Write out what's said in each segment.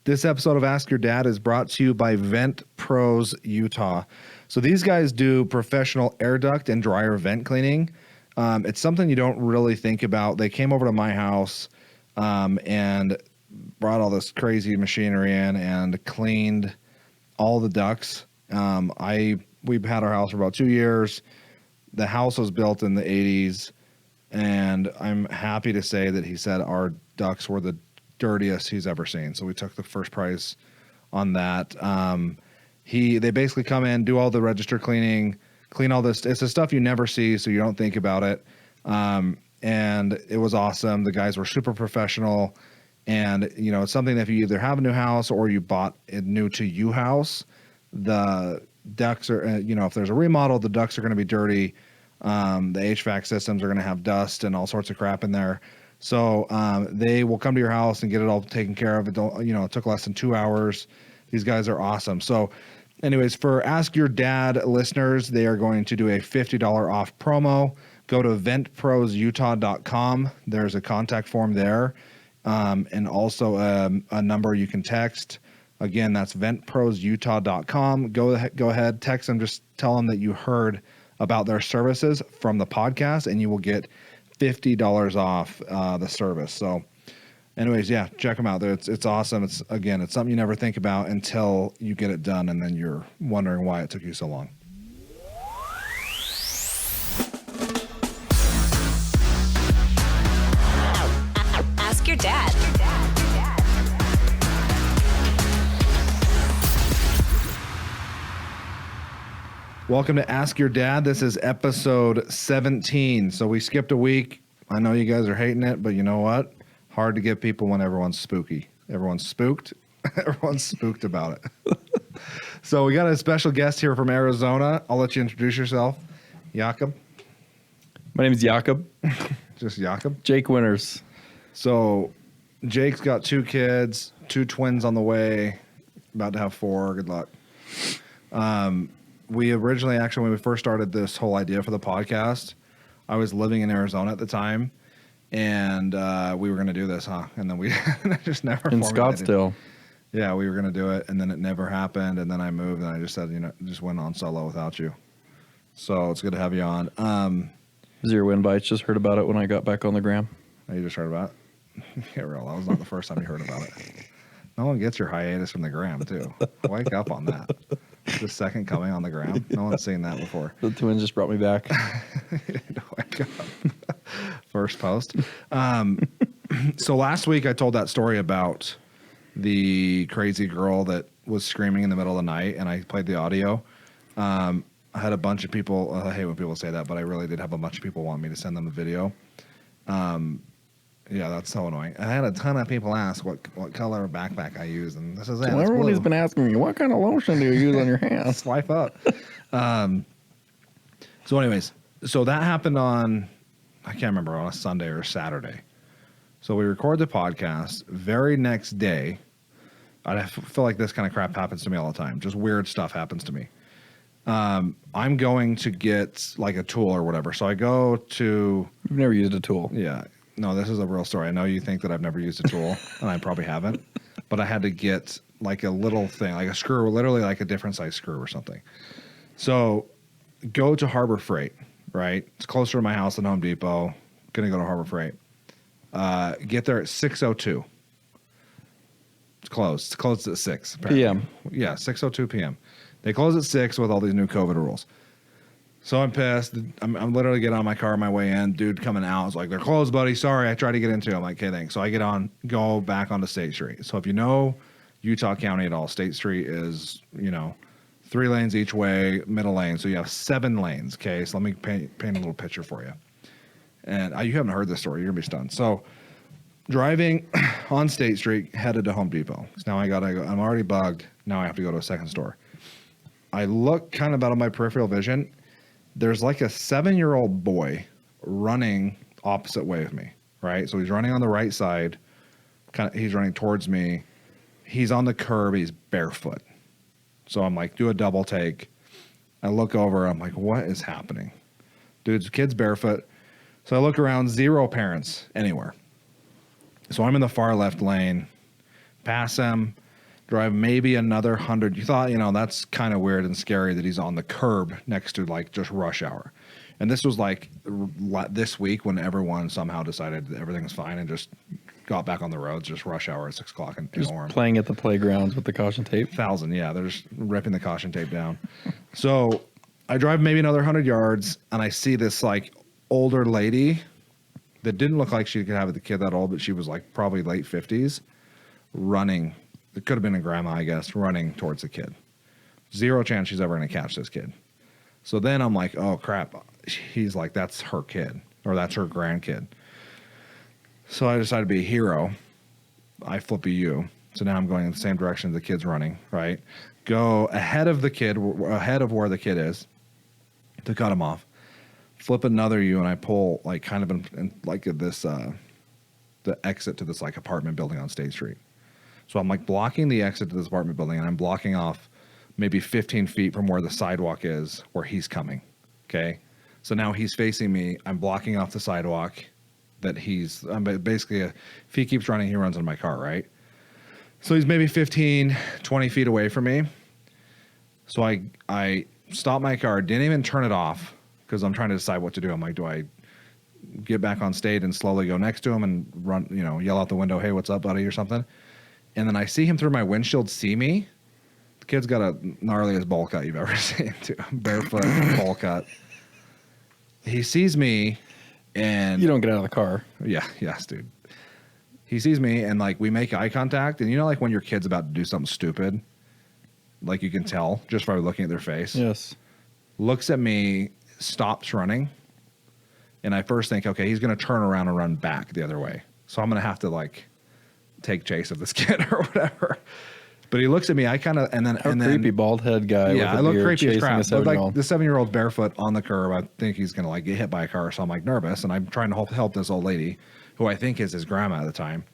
This episode of Ask Your Dad is brought to you by Vent Pros Utah. So these guys do professional air duct and dryer vent cleaning. It's something you don't really think about. They came over to my house and brought all this crazy machinery in and cleaned all the ducts. We've had our house for about 2 years. The house was built in the 80s, and I'm happy to say that he said our ducts were the dirtiest he's ever seen. So we took the first prize on that. They basically come in, do all the register cleaning, clean all this. It's the stuff you never see, so you don't think about it. And it was awesome. The guys were super professional. And, it's something that if you either have a new house or you bought a new to you house, the ducts are, if there's a remodel, the ducts are going to be dirty. The HVAC systems are going to have dust and all sorts of crap in there. So they will come to your house and get it all taken care of. It took less than 2 hours. These guys are awesome. So anyways, for Ask Your Dad listeners, they are going to do a $50 off promo. Go to ventprosutah.com. There's a contact form there. And also a number you can text. Again, that's ventprosutah.com. Go ahead, text them. Just tell them that you heard about their services from the podcast, and you will get $50 off the service. So anyways, yeah, check them out. It's awesome. It's something you never think about until you get it done, and then you're wondering why it took you so long. Ask your dad. Welcome to Ask Your Dad. This is episode 17. So we skipped a week. I know you guys are hating it, but you know what? Hard to get people when everyone's spooky. Everyone's spooked. Everyone's spooked about it. So we got a special guest here from Arizona. I'll let you introduce yourself. Jakob. My name is Jakob. Just Jakob. Jake Winters. So Jake's got 2 kids, 2 twins on the way, about to have 4. Good luck. We originally, when we first started this whole idea for the podcast, I was living in Arizona at the time, and we were going to do this, and then we just never In formulated. Scottsdale. Yeah, we were going to do it, and then it never happened, and then I moved, and I just said, just went on solo without you. So it's good to have you on. Zero Wind Bites. Just heard about it when I got back on the gram. Oh, you just heard about it? Yeah, real. That was not the first time you heard about it. No one gets your hiatus from the gram, too. Wake up on that. The second coming on the gram. No one's seen that before. The twins just brought me back. Wake up. First post. So last week I told that story about the crazy girl that was screaming in the middle of the night, and I played the audio. I had a bunch of people. I hate when people say that, but I really did have a bunch of people want me to send them a video. Yeah, that's so annoying. I had a ton of people ask what color backpack I use, and this is it. So everybody's been asking me, what kind of lotion do you use on your hands? Swipe up. So anyways, so that happened on, I can't remember, on a Sunday or a Saturday. So we record the podcast. Very next day, I feel like this kind of crap happens to me all the time. Just weird stuff happens to me. I'm going to get like a tool or whatever. So I go to... You've never used a tool. Yeah. No, this is a real story. I know you think that I've never used a tool, and I probably haven't. But I had to get like a little thing, like a screw, literally like a different size screw or something. So go to Harbor Freight, right? It's closer to my house than Home Depot. Going to go to Harbor Freight. Get there at 6:02. It's closed. It's closed at 6 apparently. PM. Yeah, 6:02 p.m. They close at 6 with all these new COVID rules. So I'm pissed. I'm literally getting on my car on my way in. Dude coming out is like, they're closed, buddy. Sorry, I tried to get into it. I'm like, okay, thanks. So I go back onto State Street. So if you know Utah County at all, State Street is, 3 lanes each way, middle lane. So you have 7 lanes, okay? So let me paint a little picture for you. And you haven't heard this story. You're going to be stunned. So driving on State Street, headed to Home Depot. So now I'm already bugged. Now I have to go to a second store. I look kind of out of my peripheral vision. There's like a 7-year-old boy running opposite way of me, right? So he's running on the right side. He's running towards me. He's on the curb. He's barefoot. So I'm like, do a double take. I look over. I'm like, what is happening? Dude's kid's barefoot. So I look around. 0 parents anywhere. So I'm in the far left lane. Pass him. drive maybe another 100. You thought, that's kind of weird and scary that he's on the curb next to like just rush hour. And this was like this week when everyone somehow decided that everything's fine and just got back on the roads, just rush hour at 6 o'clock in Just Orem. playing at the playgrounds with the caution tape. 1,000, yeah. They're just ripping the caution tape down. So I drive maybe another 100 yards, and I see this like older lady that didn't look like she could have the kid that old, but she was like probably late 50s, running. It could have been a grandma, I guess, running towards the kid. Zero chance she's ever going to catch this kid. So then I'm like, oh, crap. He's like, that's her kid, or that's her grandkid. So I decided to be a hero. I flip a U. So now I'm going in the same direction the kid's running, right? Go ahead of the kid, ahead of where the kid is to cut him off. Flip another U, and I pull like kind of in like this, the exit to this like apartment building on State Street. So I'm like blocking the exit to this apartment building, and I'm blocking off maybe 15 feet from where the sidewalk is, where he's coming. Okay. So now he's facing me. I'm blocking off the sidewalk that he's basically, if he keeps running, he runs into my car, right? So he's maybe 15, 20 feet away from me. So I stopped my car, didn't even turn it off because I'm trying to decide what to do. I'm like, do I get back on state and slowly go next to him and run, yell out the window, hey, what's up, buddy, or something? And then I see him through my windshield see me. The kid's got a gnarliest bowl cut you've ever seen, too. Barefoot bowl cut. He sees me, and You don't get out of the car. yeah, yes, dude. He sees me, and like we make eye contact, and like when your kid's about to do something stupid, like you can tell just by looking at their face. Yes. Looks at me, stops running, and I first think, okay, he's going to turn around and run back the other way. So I'm going to have to like take chase of this kid or whatever. But he looks at me. I kind of and then Creepy bald head guy. Yeah, with I a look beard creepy as chasing crap. a But like 7-year-old. the 7-year-old barefoot on the curb, I think he's gonna like get hit by a car. So I'm like nervous, and I'm trying to help this old lady, who I think is his grandma at the time.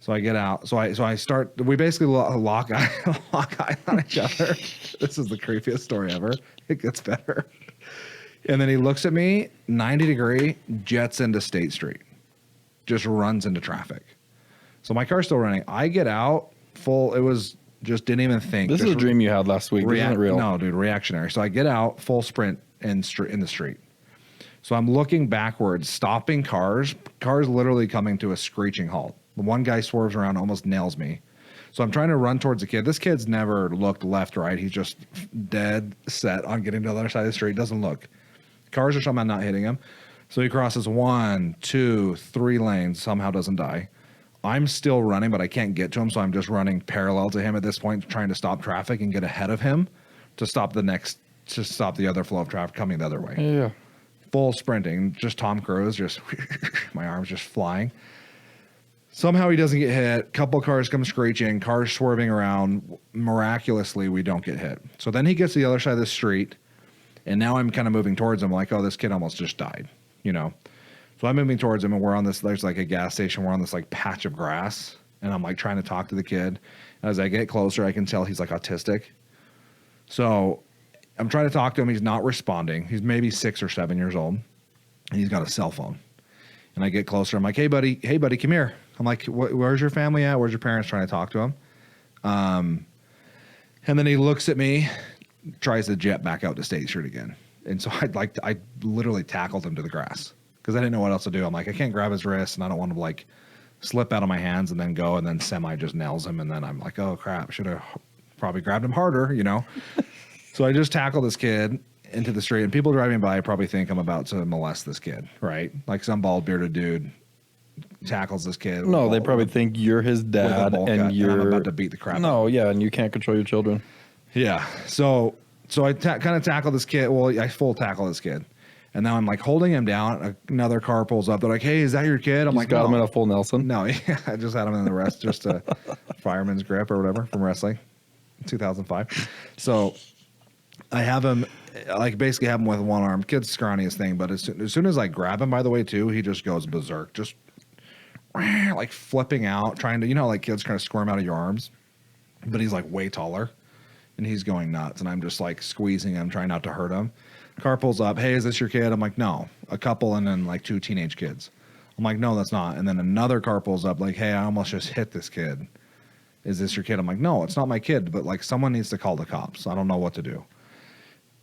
So I get out. So I start. We basically lock eyes on each other. This is the creepiest story ever. It gets better. And then he looks at me, 90-degree, jets into State Street, just runs into traffic. So my car's still running. I get out full. It was. Just didn't even think. This is a dream you had last week. This isn't real. No, dude, reactionary. So I get out, full sprint in the street. So I'm looking backwards, stopping cars literally coming to a screeching halt. The one guy swerves around, almost nails me. So I'm trying to run towards the kid. This kid's never looked left, right. He's just dead set on getting to the other side of the street. Doesn't look. Cars are somehow not hitting him. So he crosses 1, 2, 3 lanes, somehow doesn't die. I'm still running, but I can't get to him, so I'm just running parallel to him at this point, trying to stop traffic and get ahead of him to stop the other flow of traffic coming the other way. Yeah. Full sprinting, just Tom Cruise, just my arms just flying. Somehow he doesn't get hit. Couple cars come screeching, cars swerving around. Miraculously, we don't get hit. So then he gets to the other side of the street, and now I'm kind of moving towards him like, oh, this kid almost just died, So I'm moving towards him, and we're on this, there's like a gas station. We're on this like patch of grass, and I'm like trying to talk to the kid. And as I get closer, I can tell he's like autistic. So I'm trying to talk to him. He's not responding. He's maybe 6 or 7 years old, and he's got a cell phone. And I get closer. I'm like, hey, buddy, come here. I'm like, where's your family at? Where's your parents? Trying to talk to him. And then he looks at me, tries to jet back out to State Street again. And so I literally tackled him to the grass. Because I didn't know what else to do. I'm like, I can't grab his wrist, and I don't want to like slip out of my hands and then go, and then semi just nails him, and then I'm like, oh crap, should have probably grabbed him harder, So I just tackled this kid into the street, and people driving by probably think I'm about to molest this kid, right? Like some bald bearded dude tackles this kid. No, they probably think you're his dad, and I'm about to beat the crap. No, yeah, and you can't control your children. Yeah, so I kind of tackle this kid. Well, I full tackle this kid. And now I'm like holding him down. Another car pulls up. They're like, hey, is that your kid? I'm like, got no. him in a full Nelson. No, I just had him in the rest, just a fireman's grip or whatever from wrestling, 2005. So I have him, like basically have him with one arm. Kid's scrawniest thing, but as soon as I grab him, by the way, too, he just goes berserk, just like flipping out, trying to, like kids kind of squirm out of your arms, but he's like way taller, and he's going nuts, and I'm just like squeezing him, trying not to hurt him. Car pulls up. Hey, is this your kid? I'm like, no. A couple and then like 2 teenage kids. I'm like, no, that's not. And then another car pulls up like, hey, I almost just hit this kid. is this your kid? I'm like, no, it's not my kid, but like someone needs to call the cops. I don't know what to do.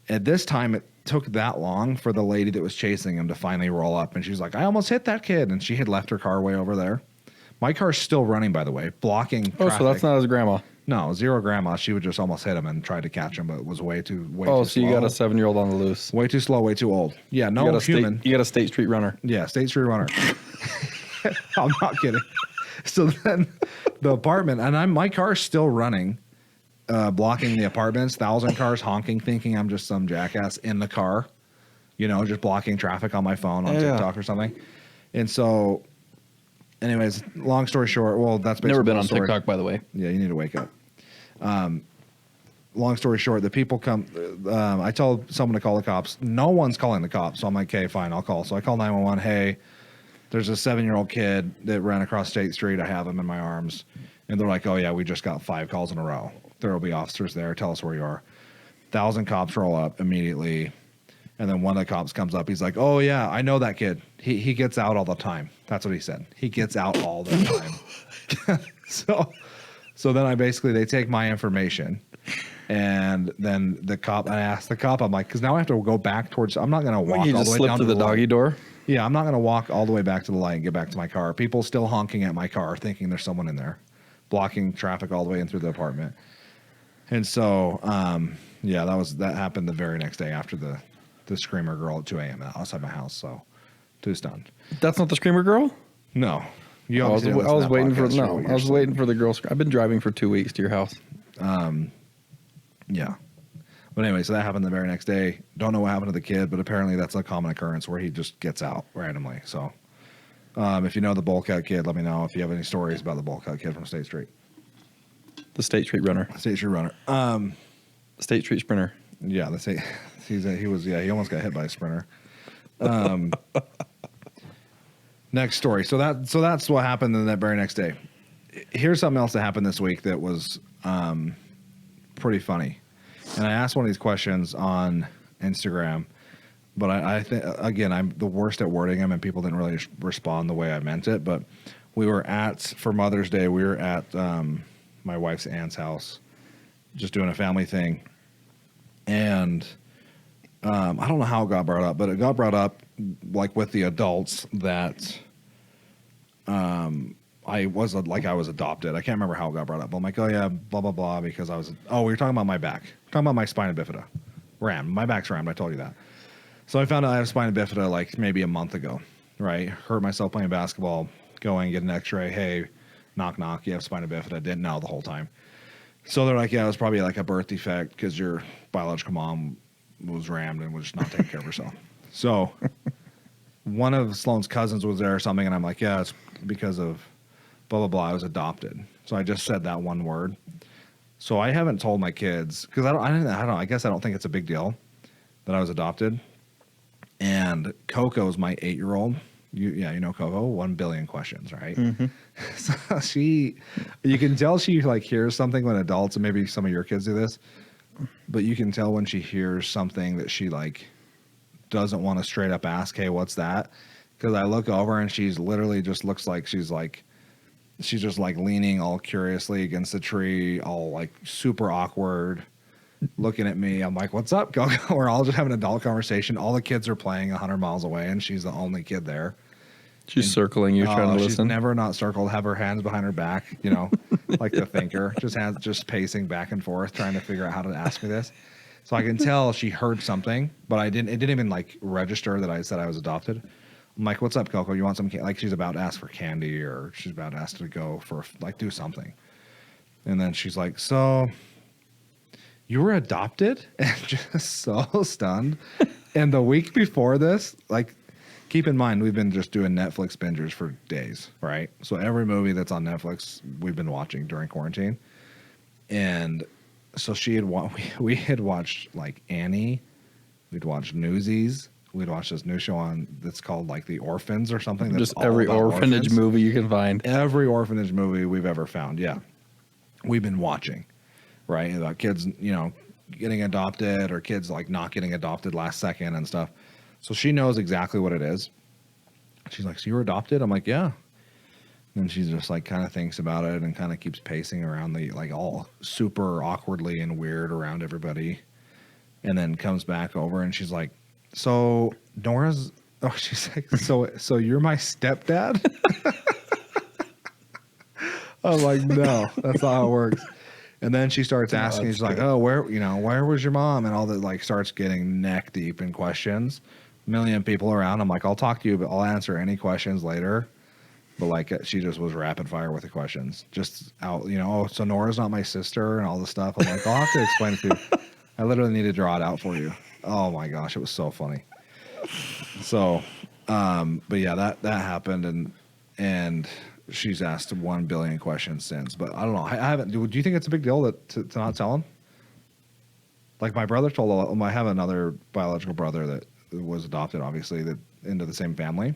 At this time, it took that long for the lady that was chasing him to finally roll up. And she was like, I almost hit that kid. And she had left her car way over there. My car's still running, by the way, blocking traffic. Oh, so that's not his grandma. No, zero grandma. She would just almost hit him and tried to catch him, but it was way too Oh, too so you got a 7-year-old on the loose. Way too slow, way too old. Yeah, no you got human. You got a State Street runner. Yeah, State Street runner. I'm not kidding. So then the apartment, and my car's still running, blocking the apartments, 1,000 cars honking, thinking I'm just some jackass in the car, just blocking traffic on my phone on TikTok or something. And so, anyways, long story short, well, that's basically never been on TikTok, by the way. Yeah, you need to wake up. Long story short, the people come. I told someone to call the cops. No one's calling the cops. So I'm like, okay, fine, I'll call. So I call 911. Hey, there's a 7-year-old kid that ran across State Street. I have him in my arms. And they're like, oh, yeah, we just got 5 calls in a row. There will be officers there. Tell us where you are. 1,000 cops roll up immediately. And then one of the cops comes up. He's like, oh, yeah, I know that kid. He gets out all the time. That's what he said. He gets out all the time. So then they take my information. And then I asked the cop, I'm like, because now I have to go back towards, I'm not going to walk all the way down to the doggy door? Yeah, I'm not going to walk all the way back to the light and get back to my car. People still honking at my car, thinking there's someone in there, blocking traffic all the way in through the apartment. And so, that happened the very next day after the Screamer girl at 2 a.m. outside my house. So, too stunned. That's not the Screamer girl? No. I was waiting for the girl. I've been driving for 2 weeks to your house. Yeah. But anyway, so that happened the very next day. Don't know what happened to the kid, but apparently that's a common occurrence where he just gets out randomly. So if you know the bowl cut kid, let me know if you have any stories about the bowl cut kid from State Street. The State Street runner. State Street runner. State Street sprinter. Yeah, he almost got hit by a sprinter. Next story. So that's what happened in that very next day. Here's something else that happened this week that was pretty funny. And I asked one of these questions on Instagram, but I think, again, I'm the worst at wording them, and people didn't really respond the way I meant it. But for Mother's Day, we were at my wife's aunt's house, just doing a family thing. And I don't know how it got brought up, but it got brought up like with the adults that I was adopted. I can't remember how it got brought up. But I'm like, oh yeah, blah blah blah, because we were talking about my back, talking about my spina bifida, my back's rammed. I told you that. So I found out I have spina bifida like maybe a month ago, right? Hurt myself playing basketball, going get an X-ray. Hey, knock knock, you have spina bifida. Didn't know the whole time. So they're like, yeah, it was probably like a birth defect because your biological mom was rammed and was just not taking care of herself. So one of Sloane's cousins was there or something, and I'm like, yeah, it's because of blah, blah, blah. I was adopted. So I just said that one word. So I haven't told my kids because I guess I don't think it's a big deal that I was adopted. And Coco's my 8-year-old. You know Coco, 1 billion questions, right? Mm-hmm. So you can tell she like hears something when adults, and maybe some of your kids do this, but you can tell when she hears something that she like doesn't want to straight up ask, hey, what's that? Because I look over and she's literally just looks like she's just like leaning all curiously against the tree, all like super awkward, looking at me. I'm like, what's up, Coco? We're all just having an adult conversation. All the kids are playing 100 miles away, and she's the only kid there. She's circling you, trying to listen. She's never not circled, have her hands behind her back, like the thinker, just pacing back and forth, trying to figure out how to ask me this. So I can tell she heard something, but it didn't even like register that I said I was adopted. I'm like, what's up, Coco? You want some like she's about to ask for candy, or she's about to ask to go for like do something. And then she's like, so you were adopted? And just so stunned. And the week before this, like, keep in mind, we've been just doing Netflix bingers for days, right? So every movie that's on Netflix, we've been watching during quarantine. And so we had watched like Annie, we'd watched Newsies, we'd watched this new show that's called like The Orphans or something. Just every orphanage movie you can find. Every orphanage movie we've ever found, yeah. We've been watching, right? About kids, getting adopted, or kids like not getting adopted last second and stuff. So she knows exactly what it is. She's like, so you were adopted? I'm like, yeah. And she just like kind of thinks about it and kind of keeps pacing around the like all super awkwardly and weird around everybody. And then comes back over and she's like, so Nora's, oh, she's like, so you're my stepdad? I'm like, no, that's not how it works. And then she starts asking, she's like, oh, where was your mom? And all that, like, starts getting neck deep in questions. A million people around. I'm like, I'll talk to you, but I'll answer any questions later. But like, she just was rapid fire with the questions. Just out, oh, so Nora's not my sister and all this stuff. I'm like, I'll have to explain it to you. I literally need to draw it out for you. Oh my gosh, it was so funny. So, but yeah, that happened, and she's asked 1 billion questions since. But I don't know. I haven't. Do you think it's a big deal to not tell him? Like my brother told. I have another biological brother that was adopted, obviously, that into the same family,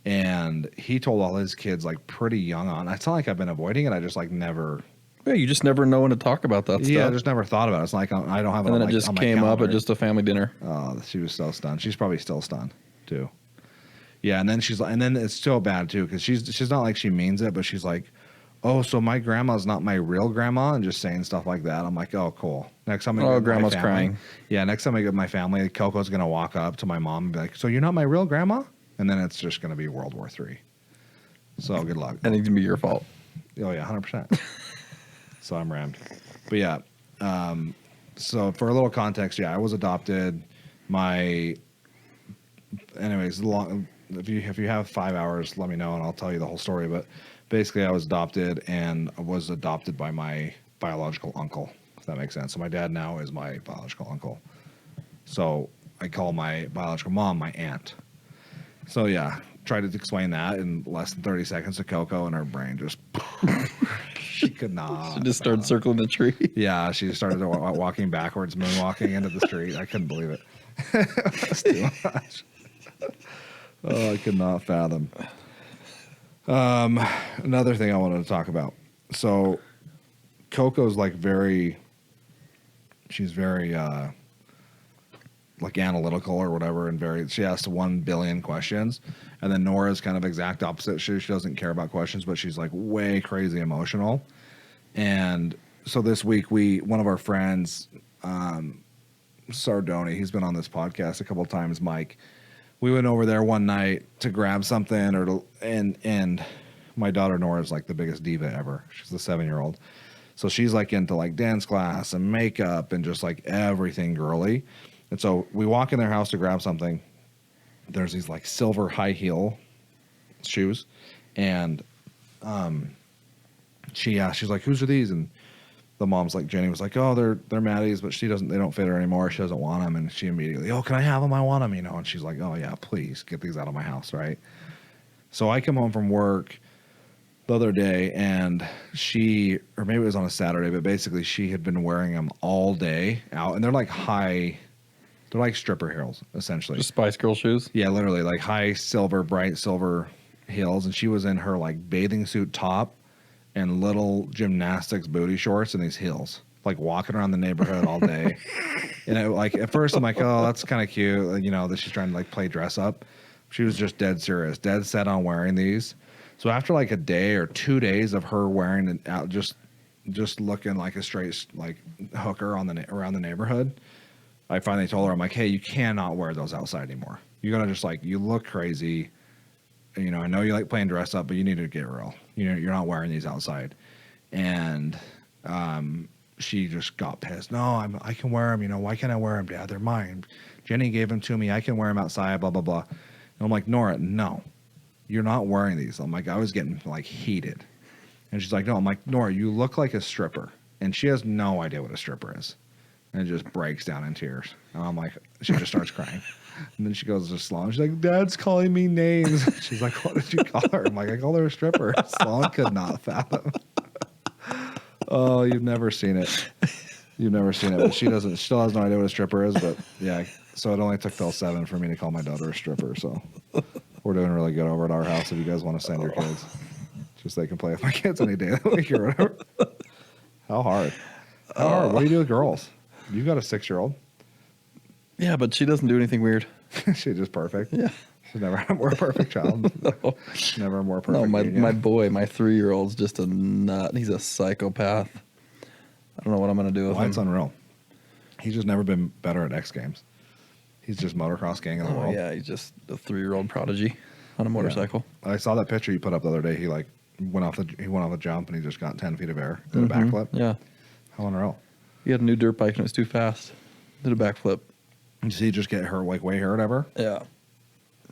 and he told all his kids like pretty young on. It's not like I've been avoiding it. I just like never. Yeah, you just never know when to talk about that stuff. Yeah, I just never thought about it. It's like I don't have it. And then on, it just on my came calendar. up at just a family dinner. Oh, she was so stunned. She's probably still stunned too. Yeah, and then she's like, and then it's so bad too because she's not like she means it, but she's like, oh, so my grandma's not my real grandma, and just saying stuff like that. I'm like, oh, cool. Next time I get grandma's my family, crying. Yeah, next time I get my family, Coco's gonna walk up to my mom and be like, so you're not my real grandma, and then it's just gonna be World War III. So good luck. And it can be your fault. Oh yeah, 100%. So I'm rammed. But yeah, so for a little context, yeah, I was adopted. Anyways, if you have 5 hours, let me know and I'll tell you the whole story. But basically, I was adopted and I was adopted by my biological uncle, if that makes sense. So my dad now is my biological uncle. So I call my biological mom my aunt. So yeah, tried to explain that in less than 30 seconds to Coco, and her brain just she could not. She just started circling the tree. Yeah, she started walking backwards, moonwalking into the street. I couldn't believe it. It was too much. Oh, I could not fathom. Another thing I wanted to talk about. So Coco's like she's very like analytical or whatever, and she asked 1 billion questions. And then Nora's kind of exact opposite. She doesn't care about questions, but she's like way crazy emotional. And so this week one of our friends, Sardoni, he's been on this podcast a couple of times, Mike. We went over there one night to grab something and my daughter Nora's like the biggest diva ever. She's the 7-year-old. So she's like into like dance class and makeup and just like everything girly. And so we walk in their house to grab something. There's these like silver high heel shoes. And she's like, whose are these? And the mom's like, Jenny was like, oh, they're Maddie's, but they don't fit her anymore. She doesn't want them. And she immediately, oh, can I have them? I want them, And she's like, oh yeah, please get these out of my house. Right. So I come home from work the other day and or maybe it was on a Saturday, but basically she had been wearing them all day out, and they're like stripper heels, essentially. Just Spice Girl shoes? Yeah, literally like high silver, bright silver heels. And she was in her like bathing suit top and little gymnastics booty shorts and these heels, like walking around the neighborhood all day. And like at first I'm like, oh, that's kind of cute, that she's trying to like play dress up. She was just dead serious, dead set on wearing these. So after like a day or 2 days of her wearing it out, just looking like a straight like hooker around the neighborhood, I finally told her, I'm like, hey, you cannot wear those outside anymore. You're gonna just like, you look crazy. I know you like playing dress up, but you need to get real. You're not wearing these outside. And she just got pissed. No, I can wear them. Why can't I wear them, Dad? They're mine. Jenny gave them to me. I can wear them outside. Blah blah blah. And I'm like, Nora, no. You're not wearing these. I'm like, I was getting like heated. And she's like, no. I'm like, Nora, you look like a stripper. And she has no idea what a stripper is. And it just breaks down in tears. And I'm like, she just starts crying. And then she goes to Sloan. She's like, Dad's calling me names. She's like, what did you call her? I'm like, I called her a stripper. Sloan could not fathom. Oh, you've never seen it. You've never seen it. But she still has no idea what a stripper is. But yeah, so it only took till 7 for me to call my daughter a stripper. So we're doing really good over at our house if you guys want to send your kids. Just they can play with my kids any day of the week or whatever. How hard? What do you do with girls? You got a 6-year-old. Yeah, but she doesn't do anything weird. She's just perfect. Yeah. She's never had a more perfect child. No. Never a more perfect. No, my union. my boy, my 3-year-old's just a nut. He's a psychopath. I don't know what I'm gonna do with him. It's unreal. He's just never been better at X Games. He's just motocross king in the world. Yeah, he's just a 3-year-old prodigy on a motorcycle. I saw that picture you put up the other day. He went off the jump and he just got 10 feet of air. Did a backflip. Yeah. How unreal. He had a new dirt bike and it was too fast. Did a backflip. You see, he just get hurt, like way hurt ever. Yeah.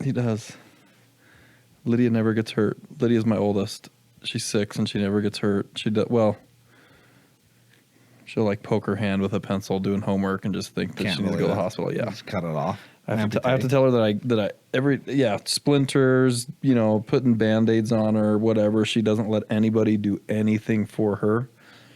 He does. Lydia never gets hurt. Lydia's my oldest. She's 6 and she never gets hurt. She'll like poke her hand with a pencil doing homework and just think that she needs to go to the hospital. Yeah. Just cut it off. I have to tell her that splinters, putting Band-Aids on her, whatever. She doesn't let anybody do anything for her.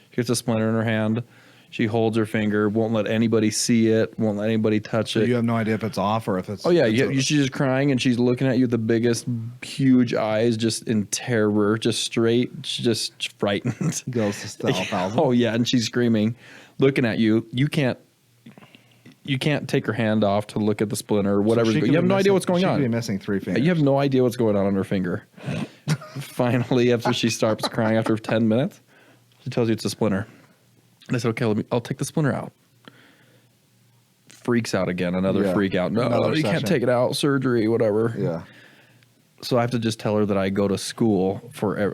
She gets a splinter in her hand. She holds her finger, won't let anybody see it, won't let anybody touch it. You have no idea if it's off or if it's... Oh, yeah. She's just crying, and she's looking at you with the biggest, huge eyes, just in terror, just straight, she's just frightened. Goes to stealth. Oh, yeah, and she's screaming, looking at you. You can't take her hand off to look at the splinter or whatever. So you have no idea what's going on. She could be missing 3 fingers. You have no idea what's going on her finger. Finally, after she starts crying after 10 minutes, she tells you it's a splinter. And I said, okay, I'll take the splinter out. Freaks out again, another freak out. No, you can't take it out, surgery, whatever. Yeah. So I have to just tell her that I go to school for,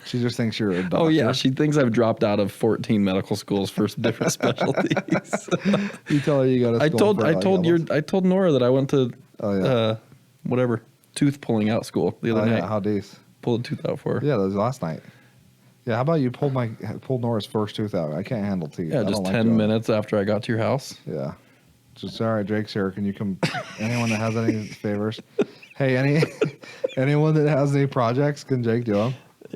She just thinks you're a doctor. Oh, yeah, she thinks I've dropped out of 14 medical schools for different specialties. You tell her you go to school I told Nora that I went to, tooth pulling out school the other night. How days? Pulled a tooth out for her. Yeah, that was last night. Yeah, how about you pulled Nora's first tooth out? I can't handle teeth. Yeah, just 10 minutes after I got to your house. Yeah. Just, all right, Jake's here. Can you come? Anyone that has any favors? Hey, anyone that has any projects, can Jake do them?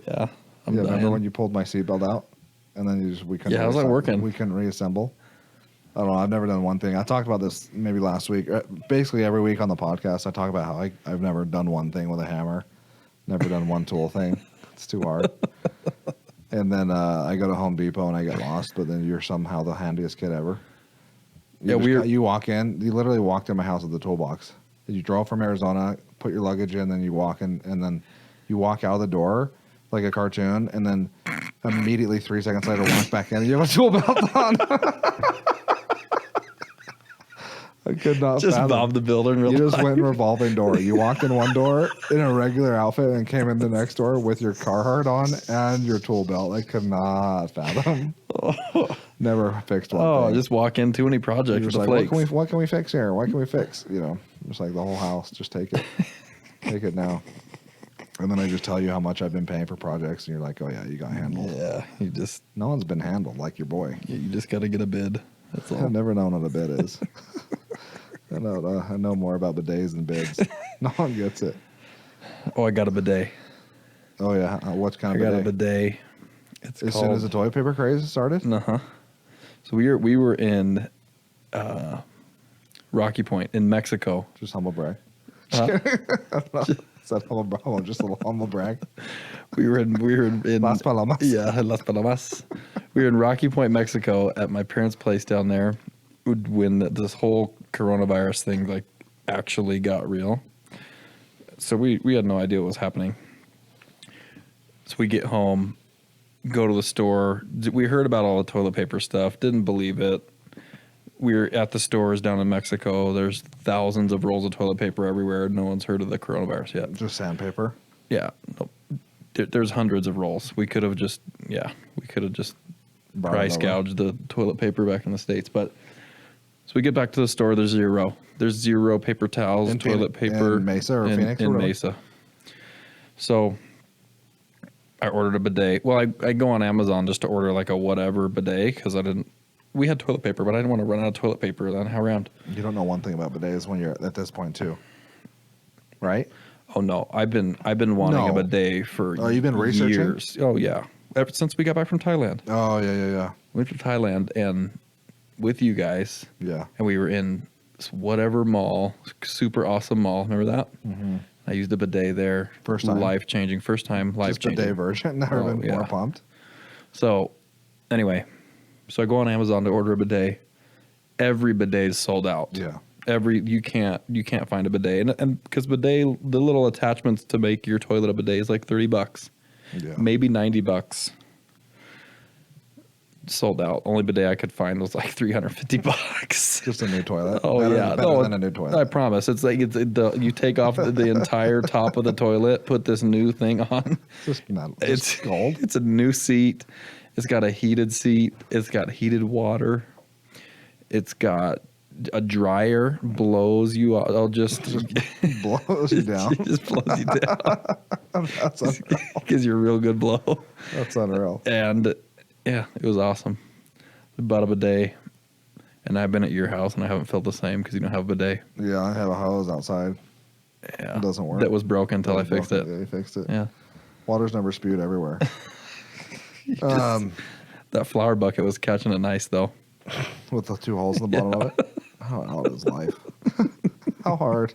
Yeah. Remember when you pulled my seatbelt out? And then we couldn't. Yeah, how's that working? We couldn't reassemble. I don't know. I've never done one thing. I talked about this maybe last week. Basically, every week on the podcast, I talk about how I've never done one thing with a hammer. Never done one tool thing. It's too hard. And then I go to Home Depot and I get lost, but then you're somehow the handiest kid ever. You walk in. You literally walked in my house with the toolbox. You drove from Arizona, put your luggage in, then you walk in, and then you walk out of the door like a cartoon, and then immediately 3 seconds later walk back in and you have a tool belt on. I could not just fathom. Bob the Builder in real life. You just went in revolving door. You walked in one door in a regular outfit and came in the next door with your Carhartt on and your tool belt. I could not fathom. Never fixed one thing. Just walk in, too many projects with the like, flakes. what can we fix here? What can we fix? Just like the whole house. Just take it. Take it now. And then I just tell you how much I've been paying for projects, and you're like, oh, yeah, you got handled. Yeah, No one's been handled like your boy. Yeah, you just got to get a bid. That's all. I've never known what a bid is. I know more about bidets than bids. No one gets it. Oh, I got a bidet. Oh, yeah. What kind of bidet? I got a bidet. It's as soon as the toilet paper craze started? Uh-huh. So we were in Rocky Point in Mexico. Just humble brag. Huh? Is that humble? Just a little humble brag. We were in Las Palomas. Yeah, Las Palomas. We were in Rocky Point, Mexico, at my parents' place down there when this whole coronavirus thing actually got real. So we had no idea what was happening. So we get home, go to the store. We heard about all the toilet paper stuff. Didn't believe it. We were at the stores down in Mexico. There's thousands of rolls of toilet paper everywhere. No one's heard of the coronavirus yet. Just sandpaper? Yeah. Nope. There's hundreds of rolls. We could have just price gouged the toilet paper back in the States. But so we get back to the store. There's zero. There's zero paper towels, toilet paper. In Mesa or Phoenix? In Mesa. So I ordered a bidet. Well, I go on Amazon just to order like a whatever bidet because we had toilet paper, but I didn't want to run out of toilet paper then. How around? You don't know one thing about bidets when you're at this point too, right? Oh no, I've been wanting a bidet for you've been researching? Years. Oh yeah, ever since we got back from Thailand. Oh yeah. Went to Thailand and with you guys. Yeah. And we were in whatever mall, super awesome mall. Remember that? Mm-hmm. I used a bidet there. First time. Life-changing. First time life-changing. Just bidet version. Never been more pumped. So anyway, so I go on Amazon to order a bidet. Every bidet is sold out. Yeah. You can't find a bidet, and because bidet, the little attachments to make your toilet a bidet is like $30, maybe $90. Sold out. Only bidet I could find was like $350. Just a new toilet. Oh better than a new toilet. I promise. It's like you take off the entire top of the toilet, put this new thing on. It's gold. It's a new seat. It's got a heated seat. It's got heated water. It's got a dryer, blows you out. I'll just blows you down. It just blows you down. That's unreal. Gives you a real good blow. That's unreal. And yeah, it was awesome. About a bidet. And I've been at your house and I haven't felt the same because you don't have a bidet. Yeah, I have a hose outside. Yeah. It doesn't work. That was broken until I fixed it. Yeah, you fixed it. Yeah. Water's never spewed everywhere. That flower bucket was catching it nice though. With the 2 holes in the bottom of it. How out is life? How hard?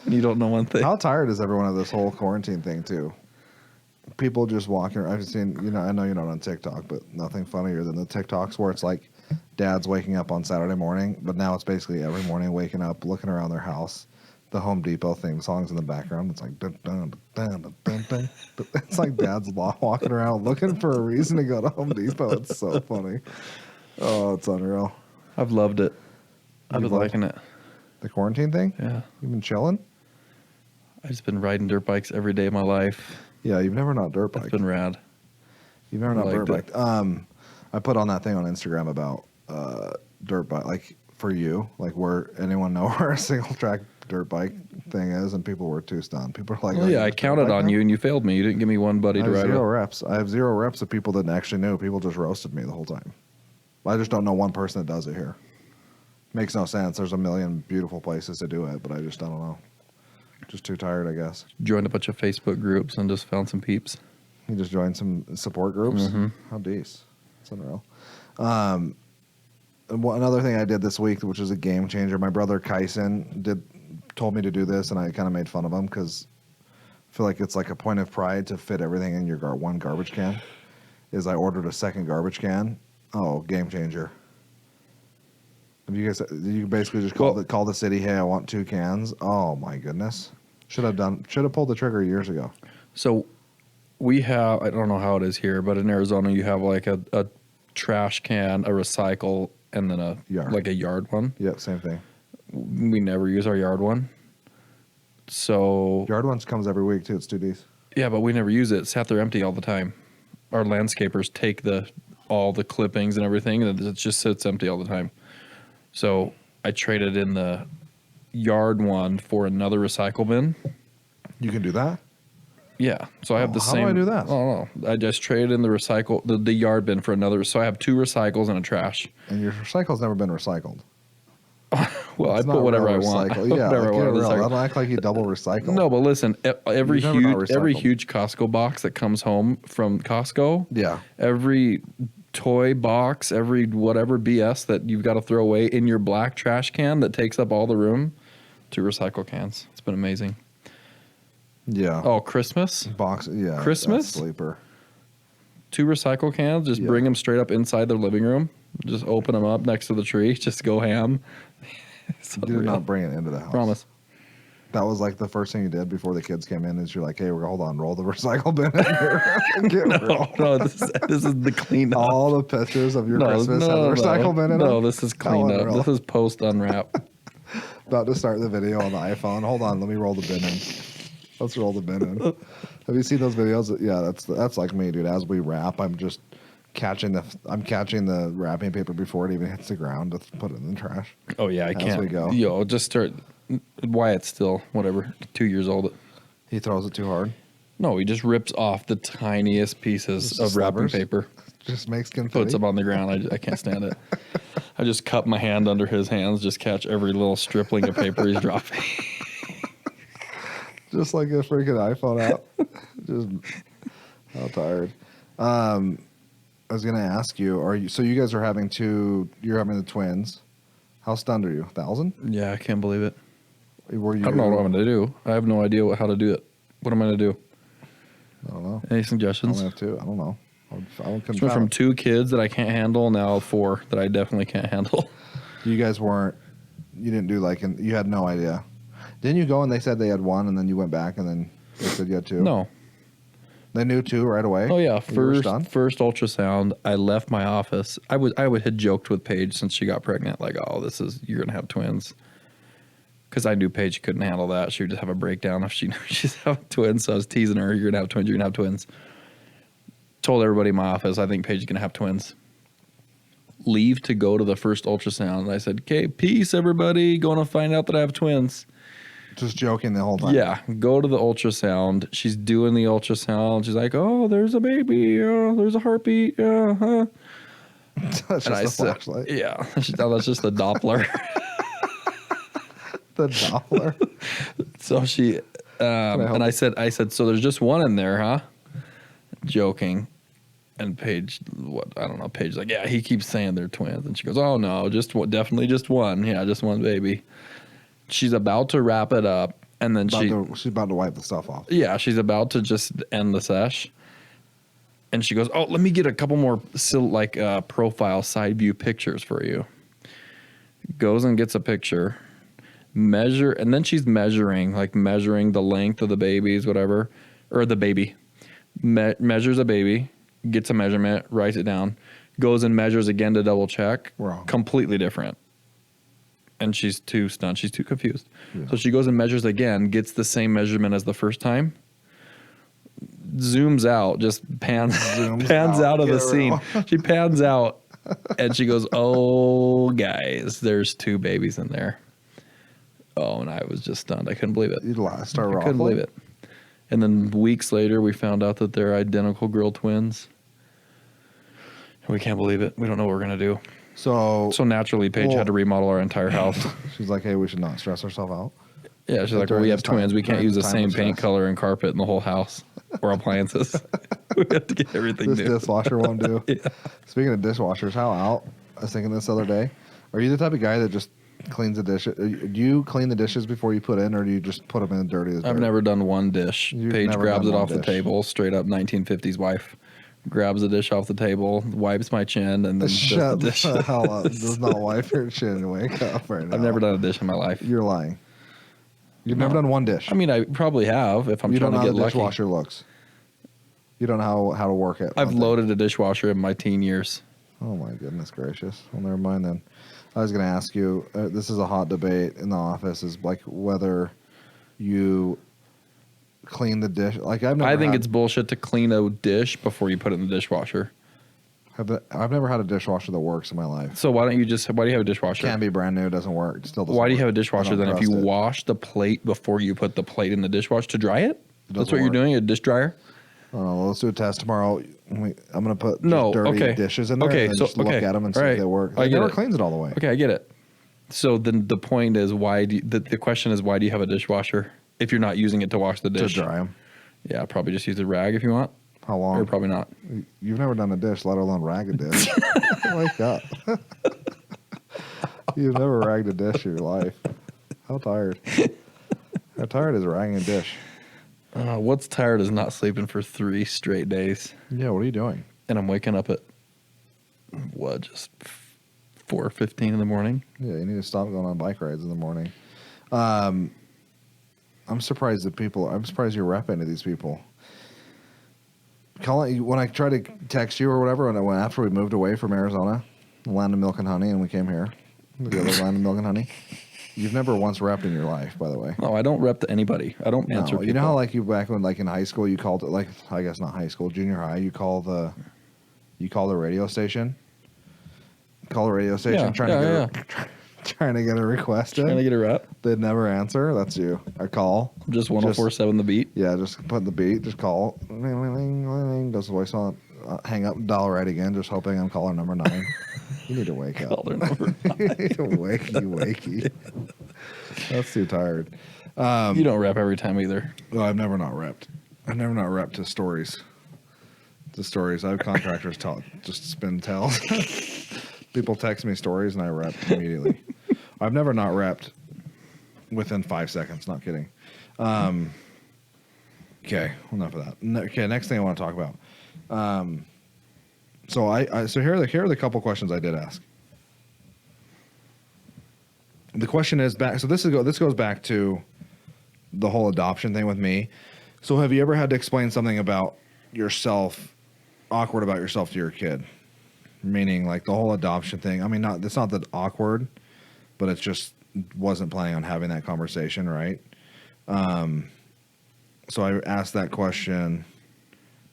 You don't know one thing. How tired is everyone of this whole quarantine thing too? People just walking around. I've seen, I know you're not on TikTok, but nothing funnier than the TikToks where it's like dads waking up on Saturday morning, but now it's basically every morning waking up, looking around their house. The Home Depot theme songs in the background. It's like dun, dun, dun, dun, dun, dun. It's like dads walking around looking for a reason to go to Home Depot. It's so funny. Oh, it's unreal. I've loved it. I've been liking it. The quarantine thing? Yeah. You've been chilling? I've just been riding dirt bikes every day of my life. Yeah, you've never not dirt biked. It's been rad. You've never not dirt biked. I put on that thing on Instagram about dirt bike, like for you, like where anyone know where a single track dirt bike thing is, and people were too stunned. People are like, well, yeah, I counted on you and you failed me. You didn't give me one buddy to ride zero with. reps. I have 0 reps of people that actually knew. People just roasted me the whole time. I just don't know one person that does it here. Makes no sense. There's a million beautiful places to do it, but I just don't know. Just too tired, I guess. Joined a bunch of Facebook groups and just found some peeps. You just joined some support groups? Mm-hmm. How decent. It's unreal. Another thing I did this week, which is a game changer, my brother Kyson told me to do this, and I kind of made fun of him because I feel like it's like a point of pride to fit everything in your one garbage can, is I ordered a second garbage can. Oh, game changer. You basically just call the city, hey, I want 2 cans. Oh my goodness. Should have pulled the trigger years ago. So we have, I don't know how it is here, but in Arizona you have like a trash can, a recycle, and then a yard one. Yep, same thing. We never use our yard one. So Yard ones comes every week too. It's 2Ds. Yeah, but we never use it. It's sat there empty all the time. Our landscapers take all the clippings and everything, and it just sits empty all the time. So I traded in the yard one for another recycle bin. You can do that? Yeah. So I have the same. How do I do that? Oh, no. I just traded in the yard bin for another. So I have 2 recycles and a trash. And your recycle's never been recycled. Well, I put whatever I want. Yeah, whatever I want. I don't act like you double recycle. No, but listen, every huge Costco box that comes home from Costco. Yeah. Every toy box, every whatever BS that you've got to throw away in your black trash can that takes up all the room, 2 recycle cans. It's been amazing. Yeah. Oh, Christmas? Box. Yeah. Christmas? Sleeper. 2 recycle cans. Just bring them straight up inside the living room. Just open them up next to the tree. Just go ham. You did not bring it into the house. Promise. That was like the first thing you did before the kids came in. Is you're like, hey, hold on, roll the recycle bin in here. No, this is the cleanup. All the pictures of your Christmas have the recycle bin in them. No, this is cleanup. This is post unwrap. About to start the video on the iPhone. Hold on, let me roll the bin in. Let's roll the bin in. Have you seen those videos? Yeah, that's like me, dude. As we wrap, I'm just catching the wrapping paper before it even hits the ground to put it in the trash. Oh yeah, I can't. As we go. Yo, just start. Wyatt's still 2 years old. He throws it too hard. No, he just rips off the tiniest pieces of wrapping paper. Just makes confetti. Puts them on the ground. I can't stand it. I just cup my hand under his hands, just catch every little stripling of paper he's dropping. Just like a freaking iPhone app. Just how tired. I was gonna ask you, so you guys are having you're having the twins. How stunned are you? 1,000? Yeah, I can't believe it. Were you? I don't know what I'm going to do. I have no idea how to do it. What am I going to do? I don't know. Any suggestions? I only have 2. I don't know. I went from 2 kids that I can't handle, now 4 that I definitely can't handle. You guys weren't you didn't do like, and you had no idea. Didn't you go and they said they had one, and then you went back and then they said you had two? No. They knew two right away. Oh yeah, You were stunned? first ultrasound. I left my office. I had joked with Paige since she got pregnant, like, oh, you're gonna have twins. Because I knew Paige couldn't handle that. She would just have a breakdown if she knew she's having twins. So I was teasing her, you're gonna have twins. You're gonna have twins. Told everybody in my office, I think Paige is gonna have twins. Leave to go to the first ultrasound. And I said, okay, peace, everybody. Going to find out that I have twins. Just joking the whole time. Yeah, go to the ultrasound. She's doing the ultrasound. She's like, "Oh, there's a baby. Oh, there's a heartbeat." Uh-huh. That's just a flashlight. "Yeah, that's just the Doppler." The Doppler. So she, and I said, "So there's just one in there, huh?" Joking, and Paige, I don't know. Paige's like, "Yeah, he keeps saying they're twins," and she goes, "Oh no, definitely just one. Yeah, just one baby." She's about to wrap it up, and then she's about to wipe the stuff off. Yeah, she's about to just end the sesh, and she goes, "Oh, let me get a couple more profile side view pictures for you." Goes and gets a picture, and then she's measuring the length of the babies, whatever, or the baby. Measures a baby, gets a measurement, writes it down, goes and measures again to double check. Wrong. Completely different. And she's too stunned. She's too confused. Yeah. So she goes and measures again, gets the same measurement as the first time, zooms out, just pans out of the scene. She pans out, and she goes, "Oh, guys, there's two babies in there." Oh, and I was just stunned. I couldn't believe it. You'd start I couldn't believe it. And then weeks later, we found out that they're identical girl twins. We can't believe it. We don't know what we're going to do. So naturally, Paige had to remodel our entire house. She's like, "Hey, we should not stress ourselves out." Yeah, she's like, "Well, we have twins. We can't use the same paint color and carpet in the whole house or appliances. We have to get everything new. This dishwasher won't do." Yeah. Speaking of dishwashers, how out? I was thinking this the other day. Are you the type of guy that just cleans the dishes? Do you clean the dishes before you put in, or do you just put them in the dirty as dirt? I've never done one dish. Paige grabs it off the table, straight up 1950s wife. Grabs the dish off the table, wipes my chin, and then shut the hell up. Does not wipe your chin. Wake up right now. I've never done a dish in my life. You're lying. You've never done one dish. I mean, I probably have if I'm trying to get lucky. You don't know how the dishwasher looks. You don't know how to work it. I've loaded a dishwasher in my teen years. Oh my goodness gracious. Well, never mind then. I was going to ask you, this is a hot debate in the office, is like whether you clean the dish. I think it's bullshit to clean a dish before you put it in the dishwasher. I've never had a dishwasher that works in my life. So why do you have a dishwasher? Can't be brand new. It doesn't work. It still doesn't Why do you work. have a dishwasher then if you wash the plate before you put the plate in the dishwasher to dry it? That's what you're doing, a dish dryer? Oh, let's do a test tomorrow. I'm going to put dirty dishes in there and just look at them and see if they work. It never cleans it all the way. Okay, I get it. So then the point is, the question is, why do you have a dishwasher if you're not using it to wash the dish? To dry them. Yeah, probably just use a rag if you want. How long? Or probably not. You've never done a dish, let alone rag a dish. Wake up. You've never ragged a dish in your life. How tired? How tired is ragging a dish? What's tired is not sleeping for 3 straight days. Yeah, what are you doing? And I'm waking up at, just 4:15 in the morning? Yeah, you need to stop going on bike rides in the morning. I'm surprised you're repping to these people. When I tried to text you or whatever, after we moved away from Arizona, the land of milk and honey, and we came here, the other land of milk and honey, you've never once repped in your life, by the way. No, I don't rep to anybody. I don't answer people. You know how you back when in high school you called it, I guess not high school, junior high, you call the radio station? Call the radio station trying to get a request in. Trying to get a rep. They'd never answer. That's you. I call. Just 104.7 the beat. Yeah, just put the beat. Just call. Goes the voicemail. Hang up. Dial right again. Just hoping I'm caller number 9. You need to wake up. Caller number 9. You need to wakey. That's too tired. You don't rep every time either. Well, I've never not repped. I've never not repped to stories. I have contractors just spin tells. People text me stories and I rep immediately. I've never not repped within 5 seconds. Not kidding. Okay, enough of that. Okay, next thing I want to talk about. So here are the couple questions I did ask. the question is back. So this goes back to the whole adoption thing with me. So have you ever had to explain something about yourself, awkward about yourself to your kid? Meaning like the whole adoption thing. I mean, it's not that awkward, but it's just wasn't planning on having that conversation, right? So I asked that question.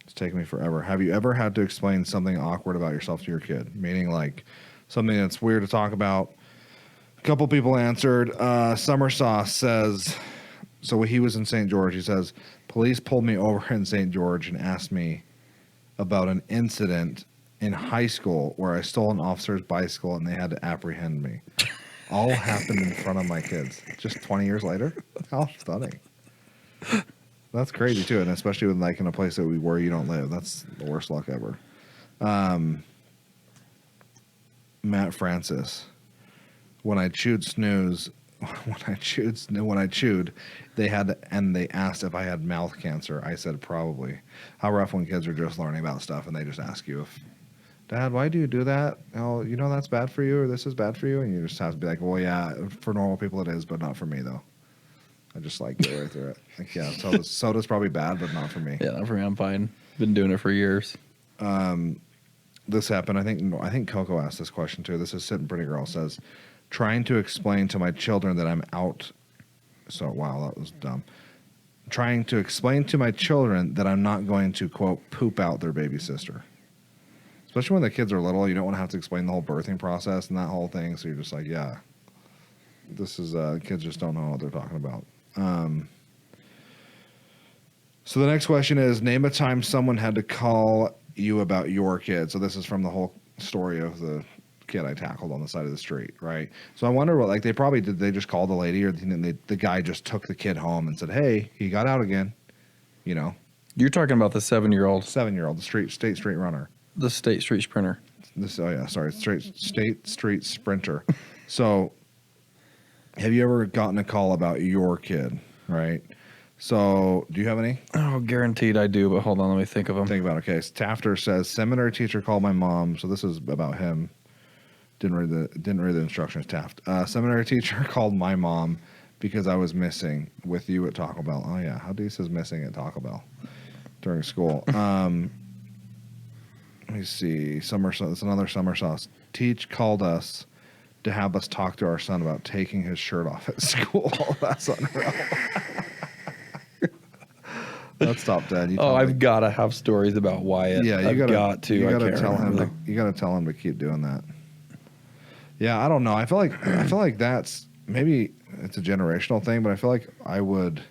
It's taken me forever. Have you ever had to explain something awkward about yourself to your kid? Meaning like something that's weird to talk about. A couple people answered. Summer Sauce says, so he was in St. George. He says, police pulled me over in St. George and asked me about an incident in high school where I stole an officer's bicycle and they had to apprehend me. All happened in front of my kids. Just 20 years later? How stunning. That's crazy too, and especially with like in a place where you don't live. That's the worst luck ever. Matt Francis. When I chewed snooze, they asked if I had mouth cancer. I said probably. How rough when kids are just learning about stuff and they just ask you if, Dad, why do you do that? Oh, you know that's bad for you, or this is bad for you, and you just have to be like, well, yeah, for normal people it is, but not for me though. I just like get right through it. Like, yeah, soda's probably bad, but not for me. Yeah, not for me. I'm fine. Been doing it for years. This happened. I think Coco asked this question too. This is Sitting Pretty Girl says, trying to explain to my children that I'm out. So wow, that was dumb. Trying to explain to my children that I'm not going to quote poop out their baby sister. Especially when the kids are little, you don't want to have to explain the whole birthing process and that whole thing. So you're just like, yeah, this is kids just don't know what they're talking about. So the next question is, name a time someone had to call you about your kid. So this is from the whole story of the kid I tackled on the side of the street, right? So I wonder what, like, they just called the lady, or the guy just took the kid home and said, hey, he got out again, you know? You're talking about the 7-year-old. 7-year-old, the state street runner. The state street sprinter. State street sprinter. So have you ever gotten a call about your kid, right? So, do you have any? Oh, guaranteed I do, but hold on, let me think of them. Think about it. Okay, Tafter says, seminary teacher called my mom. So this is about him. Didn't read the instructions, Taft. Seminary teacher called my mom because I was missing with you at Taco Bell. Oh yeah, how do you says missing at Taco Bell during school? Let me see. It's another Summer Sauce. Teach called us to have us talk to our son about taking his shirt off at school. That's unreal. Let's stop, Dad. I've got to have stories about Wyatt. Yeah, you got to. You got to tell him. You got to tell him to keep doing that. Yeah, I don't know. I feel like that's maybe it's a generational thing, but I feel like I would,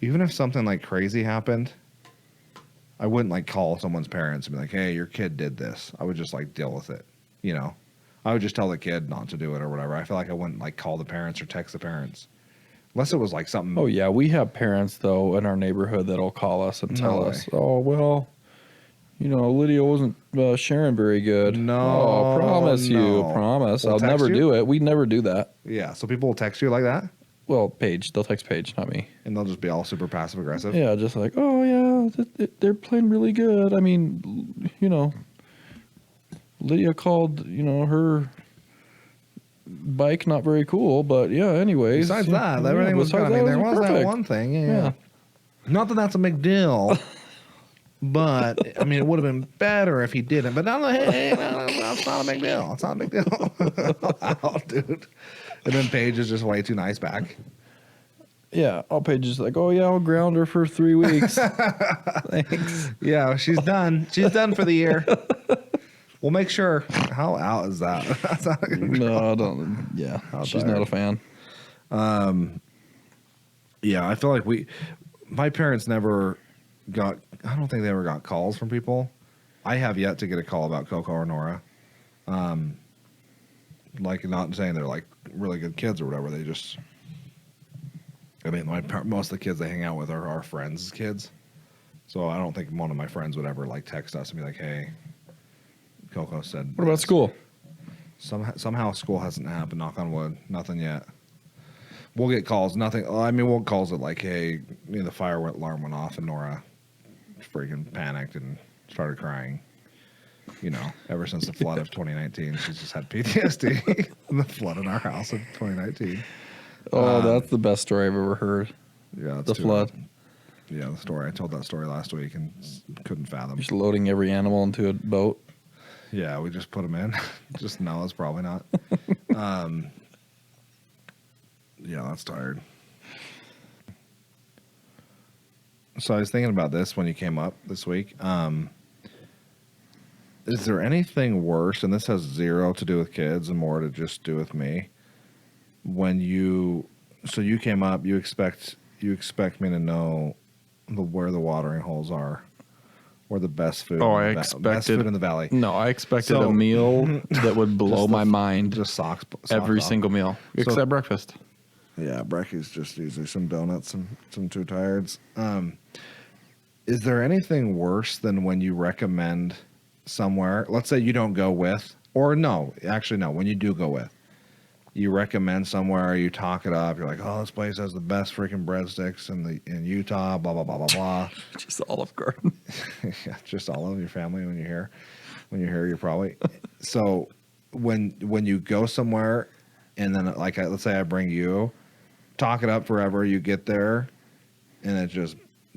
even if something like crazy happened, I wouldn't like call someone's parents and be like, "Hey, your kid did this." I would just like deal with it, you know. I would just tell the kid not to do it or whatever. I feel like I wouldn't like call the parents or text the parents. Unless it was like something. Oh, yeah. We have parents, though, in our neighborhood that'll call us and tell us, oh, well, you know, Lydia wasn't sharing very good. No. Oh, promise. We'll I'll never do it. We never do that. Yeah. So people will text you like that? Well, Paige. They'll text Paige, not me. And they'll just be all super passive aggressive? Yeah, just like, oh, yeah, they're playing really good. I mean, you know, Lydia called, you know, her bike not very cool, but yeah, anyways. Besides that, everything was kind of, I mean, there was that one thing, yeah. Not that that's a big deal, but I mean, it would have been better if he didn't, but no, that's not a big deal. It's not a big deal. Oh, dude. And then Paige is just way too nice back. Yeah, Paige is like, oh yeah, I'll ground her for 3 weeks. Thanks. Yeah, she's done. She's done for the year. We'll make sure. How out is that? That's not a good No, I don't. Yeah, she's not a fan. Yeah, I feel like my parents never got. I don't think they ever got calls from people. I have yet to get a call about Coco or Nora. Like, not saying they're like really good kids or whatever. They just. I mean, most of the kids they hang out with are our friends' kids. So I don't think one of my friends would ever like text us and be like, "Hey, Coco said." What about school? Somehow school hasn't happened. Knock on wood. Nothing yet. We'll get calls. Nothing. I mean, we'll get calls that like, "Hey, you know, the fire alarm went off and Nora freaking panicked and started crying." ever since the flood of 2019, she's just had PTSD. The flood in our house in 2019. Oh, that's the best story I've ever heard. Yeah, that's The flood. Yeah, the story. I told that story last week and couldn't fathom. Just loading every animal into a boat. Yeah, we just put them in. Just no, it's probably not. Yeah, that's tired. So I was thinking about this when you came up this week. Is there anything worse, and this has zero to do with kids and more to just do with me, when you came up, you expect me to know where the watering holes are, where the best food. Oh, I best expected food in the valley. No, I expected So- a meal that would blow my mind. Just socks Every off. single meal except breakfast. Yeah, brekkies just usually some donuts and some two tireds. Is there anything worse than when you recommend somewhere? Let's say you don't go with, or no, actually no. When you do go with, you recommend somewhere, you talk it up. You're like, oh, this place has the best freaking breadsticks in Utah. Blah blah blah blah blah. Just Olive Garden. Yeah, just all of your family when you're here. When you're here, you're probably. So when you go somewhere, and then let's say I bring you, talk it up forever. You get there, and it's just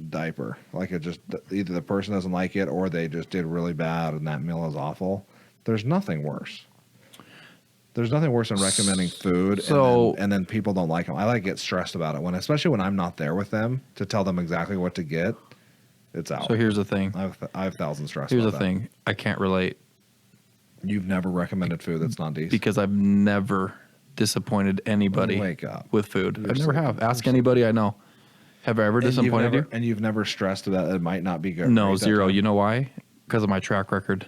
diaper. Like it just either the person doesn't like it or they just did really bad, and that meal is awful. There's nothing worse. There's nothing worse than recommending food and then people don't like them. I get stressed about it especially when I'm not there with them to tell them exactly what to get. It's out. So here's the thing. I have thousand stress. Here's the about that. thing. I can't relate You've never recommended food that's not decent because I've never disappointed anybody Wake up. with food. You're I never sleeping. have. Ask anybody I know. Have I ever disappointed you? And you've never stressed that it might not be good. No, great that zero. time? You know why? Because of my track record.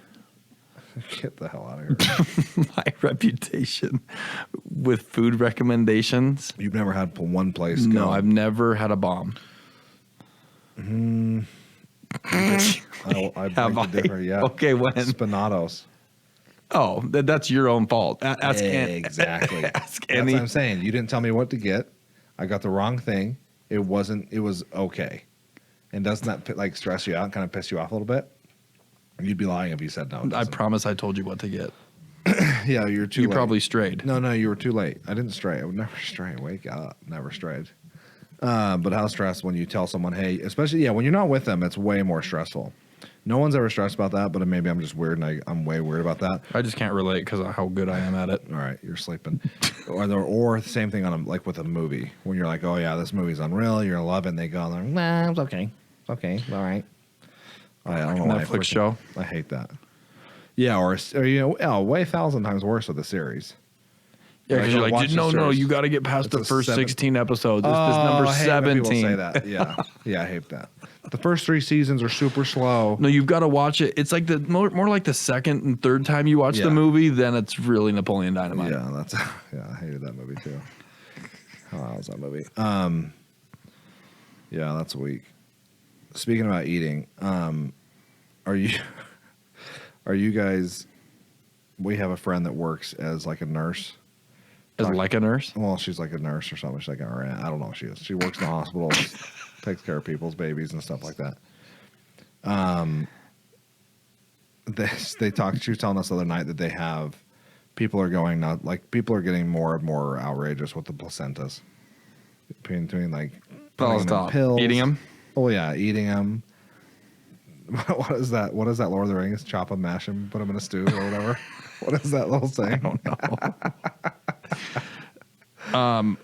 Get the hell out of here. My reputation with food recommendations. You've never had one place No, go. I've never had a bomb. I'd Have beg to I? differ. Yeah. Okay, when? Spinatos. Oh, that's your own fault. Ask Exactly. Ask That's any. what I'm saying. You didn't tell me what to get. I got the wrong thing. It was okay. And doesn't that stress you out and kind of piss you off a little bit? You'd be lying if you said no. It I doesn't. promise I told you what to get. Yeah, you're too You late. probably strayed. No, you were too late. I didn't stray. I would never stray. Wake up. Never strayed. But how stressed when you tell someone, hey, especially, when you're not with them, it's way more stressful. No one's ever stressed about that, but maybe I'm just weird and I'm way weird about that. I just can't relate because of how good I am at it. All right, you're sleeping. or the same thing with a movie. When you're like, oh, yeah, this movie's unreal. You're going to love it. And they go, nah, it's okay. It's okay. All right. I don't know why Netflix show. I hate that. Yeah, or way 1,000 times worse with a series. Yeah, Like, because you're watch like, the no, series. you got to get past It's the a first 7 16 episodes. This is number I hate when 17. people say that. Yeah, I hate that. The first 3 seasons are super slow. No, you've got to watch it. It's like the more like the second and third time you watch Yeah. the movie, then it's really Napoleon Dynamite. Yeah, I hated that movie too. How was that movie? Yeah, that's weak. Speaking about eating, are you guys? We have a friend that works as like a nurse. As like a nurse? Well, she's like a nurse or something. She's like, I don't know what she is. She works in the hospital, takes care of people's babies and stuff like that. They talked. She was telling us the other night that they have people are going not like people are getting more and more outrageous with the placentas. Between like putting them in Stop. pills, Eating them? Oh yeah, eating them. What is that? What is that? Lord of the Rings? Chop them, mash them, put them in a stew or whatever. What is that little saying? I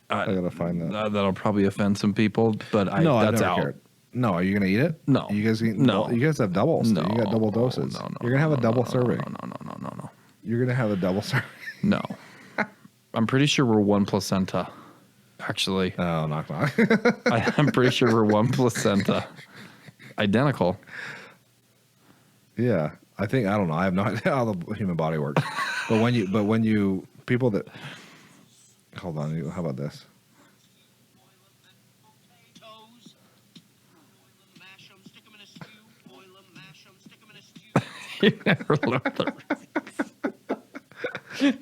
gotta find that. That'll probably offend some people, but that's out. Cared. No, are you gonna eat it? No. You guys eat? No. You guys have doubles. No. You got double doses. No. You're gonna have a double serving. No. You're gonna have a double serving. No. I'm pretty sure we're one placenta, actually. Oh, knock knock. I'm pretty sure we're one placenta. Identical. Yeah, I think I don't know. I have no idea how the human body works. But when you people that hold on, how about this? You never learned the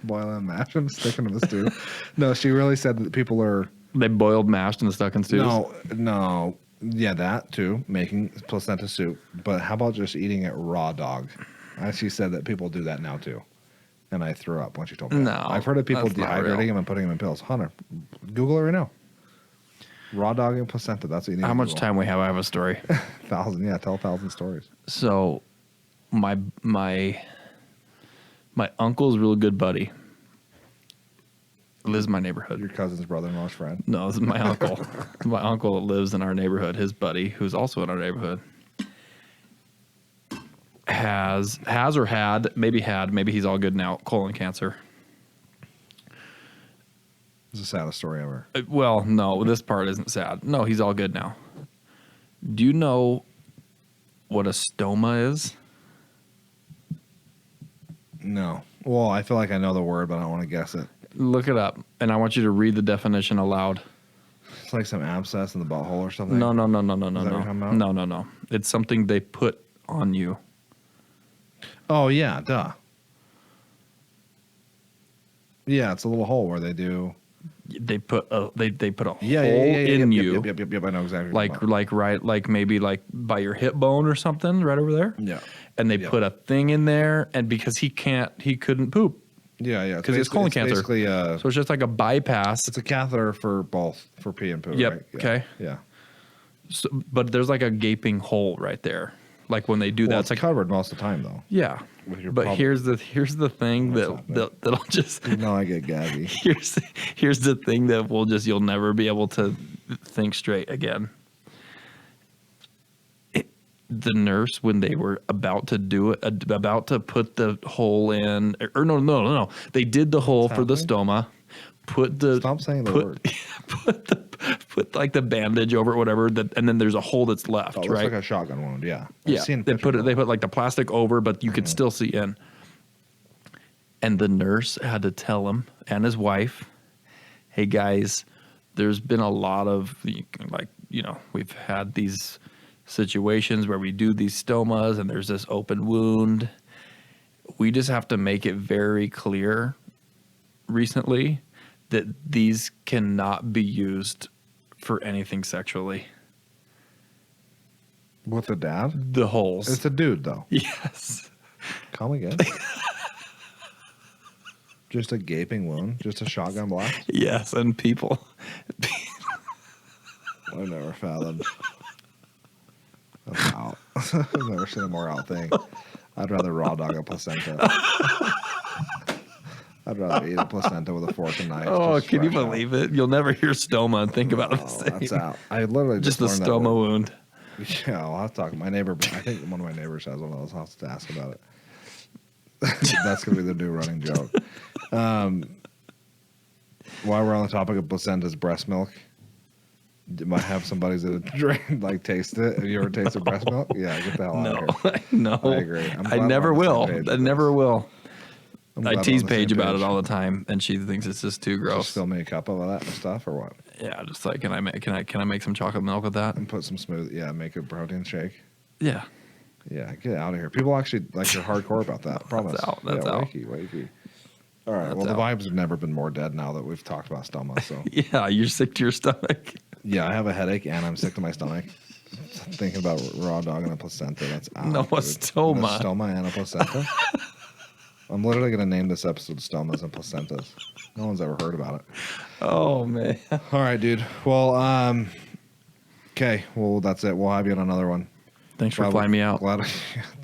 Boil and mash them, stick them in the stew. No, she really said that people are. They boiled, mashed, and stuck in stews. No. Yeah, that too. Making placenta soup. But how about just eating it raw dog? She said that people do that now too. And I threw up when she told me No, that. I've heard of people that's not real. dehydrating them and putting them in pills. Hunter, Google it right now. Raw dogging placenta. That's what you need. How to much Google. time we have? I have a story. 1,000. Yeah, tell 1,000 stories. So, my uncle's real good buddy lives in my neighborhood. Your cousin's brother-in-law's friend. No, this is my uncle. My uncle that lives in our neighborhood. His buddy, who's also in our neighborhood, has or had, maybe he's all good now, colon cancer. It's the saddest story ever. Well, no, this part isn't sad. No, he's all good now. Do you know what a stoma is? No. Well, I feel like I know the word, but I don't want to guess it. Look it up, and I want you to read the definition aloud. It's like some abscess in the butthole or something. No. Is that what you're talking about? No. It's something they put on you. Oh, yeah, duh. Yeah, it's a little hole where they do. They put a hole Yeah, in you. Yep. I know exactly. What you're talking like maybe like by your hip bone or something, right over there. about. Yeah. And they Yeah. put a thing in there, and because he couldn't poop Yeah. because it's colon cancer. Basically, So it's just like a bypass. it's a catheter for both, for pee and poo. Yep, Right? Yeah. okay. Yeah. So, but there's like a gaping hole right there. Like when they do Well, that, it's it's like covered most of the time, though. yeah. With your But pub- here's the thing that'll just You know I get gaggy. here's the thing that you'll never be able to think straight again. The nurse, when they were about to do it, about to put the hole in, or no, they did the hole for the stoma. Stop saying the word. Put like the bandage over it, whatever. And then there's a hole that's left, Oh, it looks right? like a shotgun wound. Yeah. Yeah, they put like the plastic over, but you could still see in. And the nurse had to tell him and his wife, "Hey guys, there's been a lot of we've had these situations where we do these stomas and there's this open wound. We just have to make it very clear recently that these cannot be used for anything sexually." With the dad? The holes. It's a dude, though. Yes. Come again. Just a gaping wound? Just a shotgun blast? Yes, and people. I've never fathomed. That's out. I've never seen a more out thing. I'd rather raw dog a placenta. I'd rather eat a placenta with a fork and knife. Oh, just can you fresh out. believe it? You'll never hear stoma and think about it the Oh, same. that's out. I literally Just the learned that stoma word. wound. Yeah, I'll have to talk to my neighbor. I think one of my neighbors has one of those. I'll have to ask about it. That's going to be the new running joke. While we're on the topic of placentas, breast milk, might have somebody that drink, like taste it. Have you ever tasted breast milk? Yeah, get the hell out No, of here. no. I agree. I'm I glad never we're on will. the same page I with never this. will. I'm glad I we're tease on the same Paige about page. it all the time, and she thinks it's just too gross. Just fill me a cup of that stuff or what? Yeah, just like can I make some chocolate milk with that? And put some smooth. Yeah, make a protein shake. Yeah. Yeah, get out of here. People actually like you're hardcore about that. I promise. out. That's yeah, out. Wakey. All right. That's well, the out. vibes have never been more dead now that we've talked about stoma. So Yeah, you're sick to your stomach. yeah, I have a headache and I'm sick to my stomach. Thinking about raw dog and a placenta. That's out. No, a dude. stoma. A stoma and a placenta. I'm literally gonna name this episode "Stomas and Placentas." No one's ever heard about it. Oh man. All right, dude. Well, okay. Well, that's it. We'll have you on another one. Thanks for flying me out. Glad,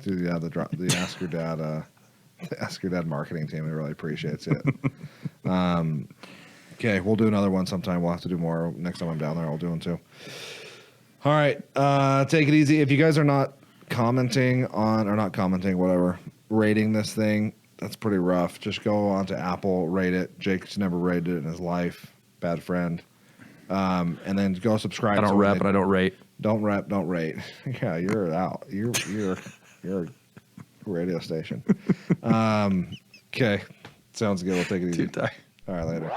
dude. Yeah, the Ask Your Dad, the Ask Your Dad marketing team. It really appreciates it. Okay, we'll do another one sometime. We'll have to do more next time I'm down there. I'll do one too. All right, take it easy. If you guys are not commenting on, or not commenting, whatever, rating this thing, that's pretty rough. Just go on to Apple, rate it. Jake's never rated it in his life. Bad friend. And then go subscribe. I don't rep and I don't rate. Don't rep, don't rate. Yeah, you're out. You're a radio station. Okay, sounds good. We'll take it easy. Too tight. All right, later.